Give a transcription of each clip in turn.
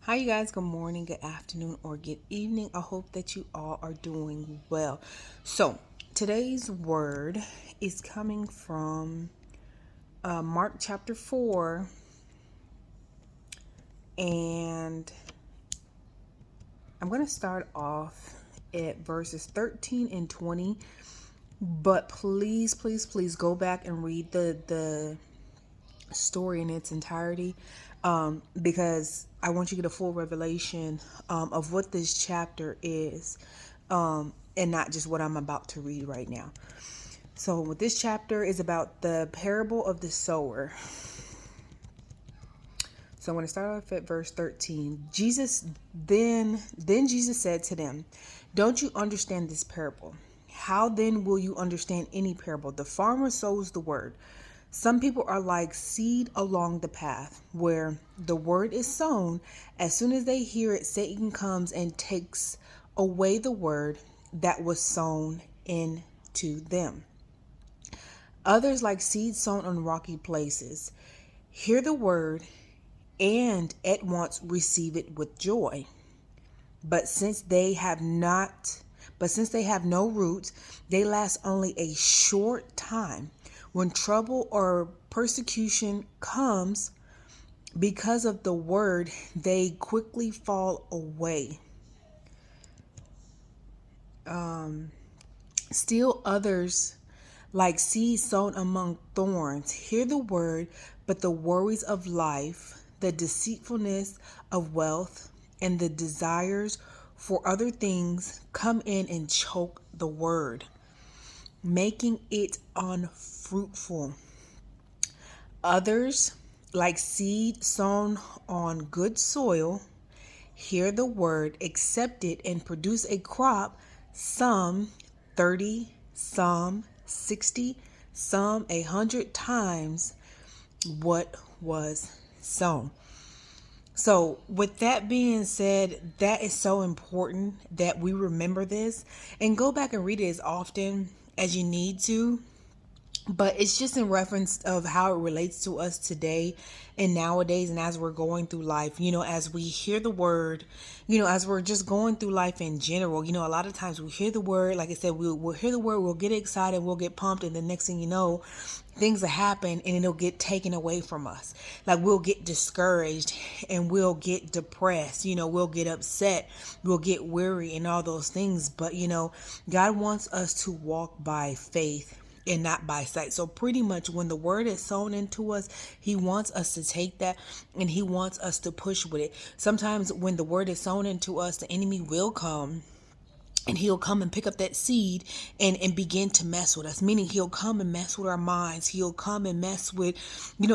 Hi, you guys. Good morning, good afternoon, or good evening. I hope that you all are doing well. So, today's word is coming from Mark chapter 4, and I'm going to start off at verses 13 and 20. But please, please, please go back and read the story in its entirety, because I want you to get a full revelation of what this chapter is, and not just what I'm about to read right now. So what this chapter is about, the parable of the sower. So I'm going to start off at verse 13. Then Jesus said to them, "Don't you understand this parable? How then will you understand any parable? The farmer sows the word. Some people are like seed along the path where the word is sown. As soon as they hear it, Satan comes and takes away the word that was sown into them. Others like seed sown on rocky places hear the word and at once receive it with joy. But since they have no roots, they last only a short time. When trouble or persecution comes because of the word, they quickly fall away. Still others, like seed sown among thorns, hear the word, but the worries of life, the deceitfulness of wealth, and the desires for other things come in and choke the word, making it unfruitful. Others, like seed sown on good soil, hear the word, accept it, and produce a crop, some 30, some 60, some 100 times what was sown. So, with that being said, that is so important that we remember this and go back and read it as often as you need to, but it's just in reference of how it relates to us today and nowadays, and as we're going through life, as we hear the word, as we're just going through life in general, a lot of times we hear the word, like I said, we'll hear the word, we'll get excited, we'll get pumped, and the next thing you know, things will happen and it'll get taken away from us. Like we'll get discouraged and we'll get depressed, we'll get upset, we'll get weary and all those things. But God wants us to walk by faith and not by sight. So pretty much when the word is sown into us, he wants us to take that and he wants us to push with it. Sometimes when the word is sown into us, the enemy will come and he'll come and pick up that seed and begin to mess with us, meaning he'll come and mess with our minds. He'll come and mess with,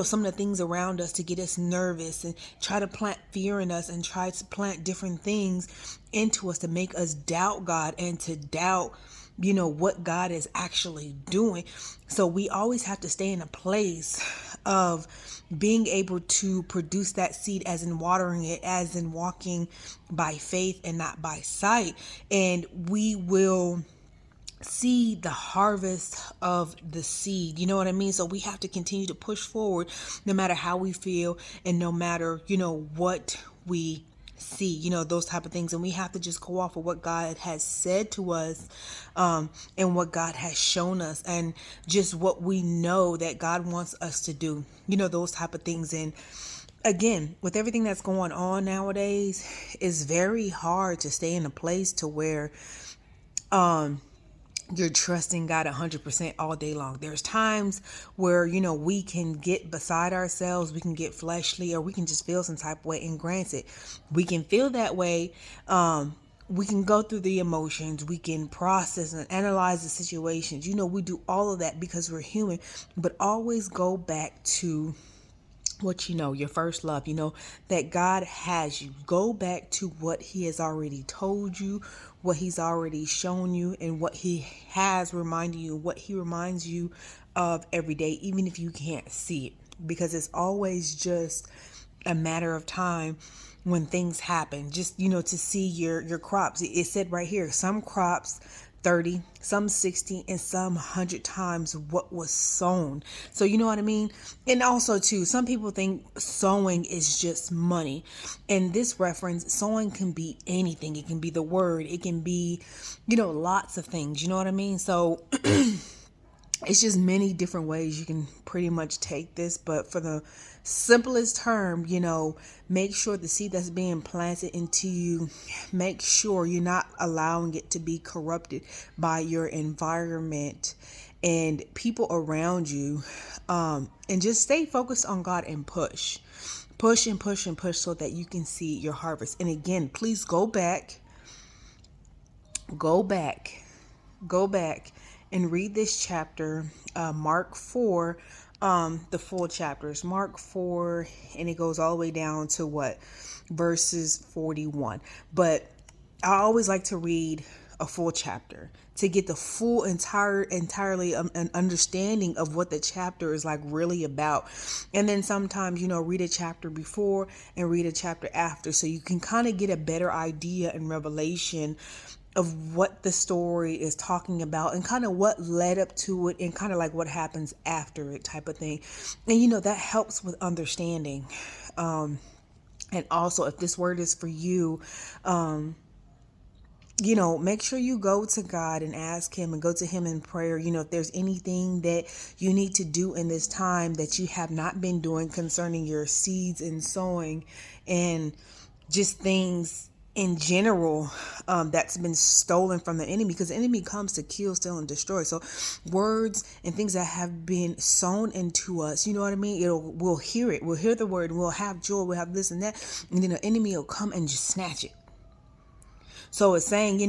some of the things around us to get us nervous and try to plant fear in us and try to plant different things into us to make us doubt God and to doubt what God is actually doing. So we always have to stay in a place of being able to produce that seed, as in watering it, as in walking by faith and not by sight. And we will see the harvest of the seed. You know what I mean? So we have to continue to push forward no matter how we feel and no matter, what we see, those type of things. And we have to just go off of what God has said to us, and what God has shown us, and just what we know that God wants us to do, those type of things. And again, with everything that's going on nowadays, it's very hard to stay in a place to where you're trusting God 100% all day long. There's times where, we can get beside ourselves, we can get fleshly, or we can just feel some type of way. And granted, we can feel that way. We can go through the emotions, we can process and analyze the situations. We do all of that because we're human, but always go back to what your first love, that God has you. Go back to what he has already told you, what he's already shown you, and what he has reminded you, what he reminds you of every day, even if you can't see it, because it's always just a matter of time when things happen. Just to see your crops. It said right here, some crops 30, some 60, and some 100 times what was sown. So you know what I mean? And also too, some people think sowing is just money. In this reference, sowing can be anything. It can be the word. It can be, lots of things. You know what I mean? So it's just many different ways you can pretty much take this, but for the simplest term, make sure the seed that's being planted into you, make sure you're not allowing it to be corrupted by your environment and people around you. And just stay focused on God and push and push and push so that you can see your harvest. And again, please go back and read this chapter, Mark 4, the full chapters, Mark 4, and it goes all the way down to verses 41. But I always like to read a full chapter to get the full entirely an understanding of what the chapter is like really about. And then sometimes, read a chapter before and read a chapter after, so you can kind of get a better idea and revelation of what the story is talking about and kind of what led up to it and kind of like what happens after it type of thing. And that helps with understanding. And also, if this word is for you, make sure you go to God and ask him and go to him in prayer. If there's anything that you need to do in this time that you have not been doing concerning your seeds and sowing and just things in general, that's been stolen from the enemy, because the enemy comes to kill, steal, and destroy. So words and things that have been sown into us, you know what I mean? We'll hear it. We'll hear the word. We'll have joy. We'll have this and that. And then the enemy will come and just snatch it. So it's saying,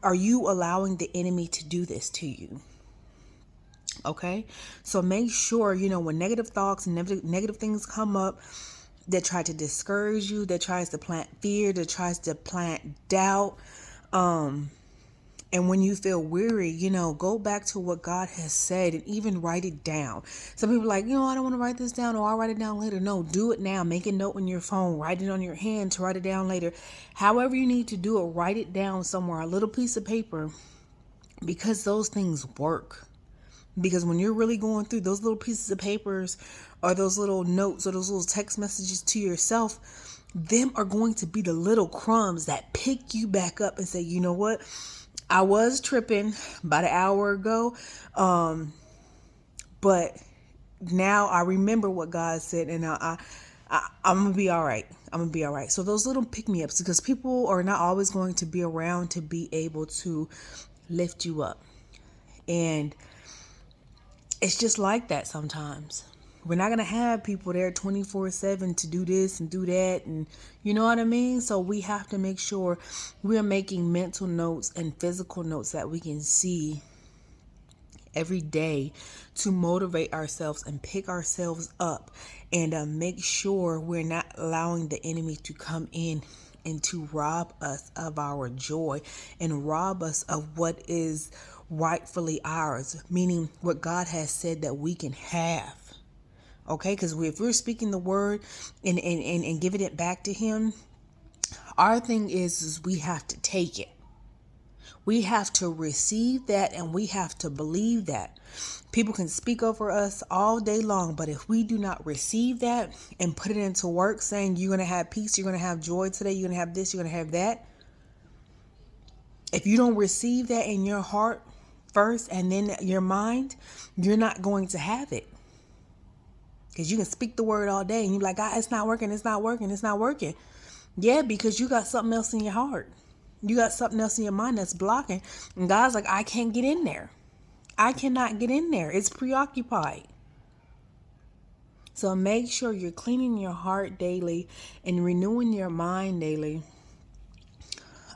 are you allowing the enemy to do this to you? Okay. So make sure, when negative thoughts and negative things come up, that try to discourage you, that tries to plant fear, that tries to plant doubt. And when you feel weary, go back to what God has said and even write it down. Some people are like, I don't want to write this down, or I'll write it down later. No, do it now. Make a note on your phone, write it on your hand to write it down later. However you need to do it, write it down somewhere, a little piece of paper, because those things work. Because when you're really going through those little pieces of papers or those little notes or those little text messages to yourself, them are going to be the little crumbs that pick you back up and say, you know what? I was tripping about an hour ago. But now I remember what God said, and I'm going to be all right. I'm going to be all right. So those little pick-me-ups, because people are not always going to be around to be able to lift you up. And it's just like that sometimes. We're not going to have people there 24/7 to do this and do that. And you know what I mean? So we have to make sure we're making mental notes and physical notes that we can see every day to motivate ourselves and pick ourselves up, and make sure we're not allowing the enemy to come in and to rob us of our joy and rob us of what is rightfully ours, meaning what God has said that we can have. Okay, because if we're speaking the word and giving it back to him, our thing is we have to take it. We have to receive that, and we have to believe that. People can speak over us all day long, but if we do not receive that and put it into work, saying you're going to have peace, you're going to have joy today, you're going to have this, you're going to have that. If you don't receive that in your heart first and then your mind, you're not going to have it. Because you can speak the word all day and you're like, God, it's not working, it's not working, it's not working. Yeah, because you got something else in your heart. You got something else in your mind that's blocking. And God's like, I can't get in there. I cannot get in there. It's preoccupied. So make sure you're cleaning your heart daily and renewing your mind daily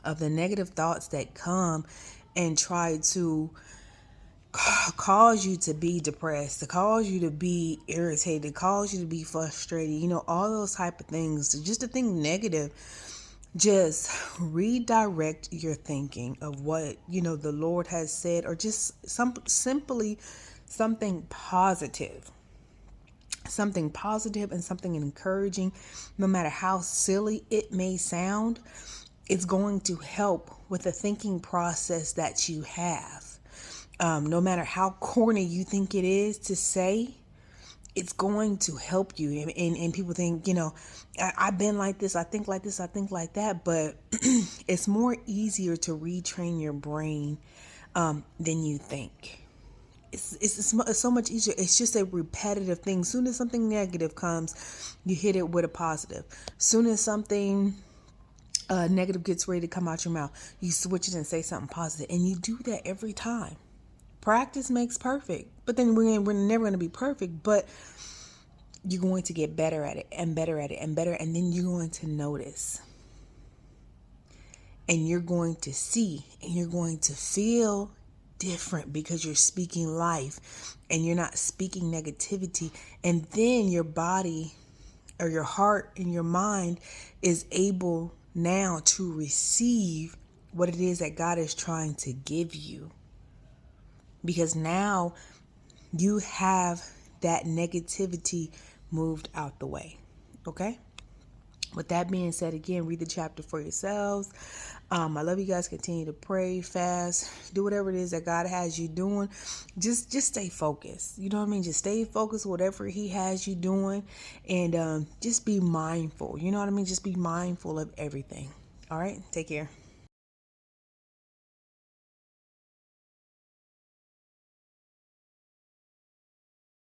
of the negative thoughts that come and try to cause you to be depressed, to cause you to be irritated, to cause you to be frustrated, all those type of things. So just to think negative, just redirect your thinking of what, the Lord has said, or just simply something positive. Something positive and something encouraging, no matter how silly it may sound. it's going to help with the thinking process that you have. No matter how corny you think it is to say, it's going to help you. And people think, I've been like this, I think like this, I think like that. But it's more easier to retrain your brain than you think. It's so much easier. It's just a repetitive thing. Soon as something negative comes, you hit it with a positive. Soon as something negative gets ready to come out your mouth, you switch it and say something positive. And you do that every time. Practice makes perfect. But then we're never going to be perfect. But you're going to get better at it and better at it and better. And then you're going to notice. And you're going to see. And you're going to feel different because you're speaking life and you're not speaking negativity. And then your body or your heart and your mind is able now to receive what it is that God is trying to give you. Because now you have that negativity moved out the way. Okay? With that being said, again, read the chapter for yourselves. I love you guys. Continue to pray, fast, do whatever it is that God has you doing. Just stay focused. You know what I mean? Just stay focused, whatever He has you doing, and just be mindful. You know what I mean? Just be mindful of everything. All right? Take care.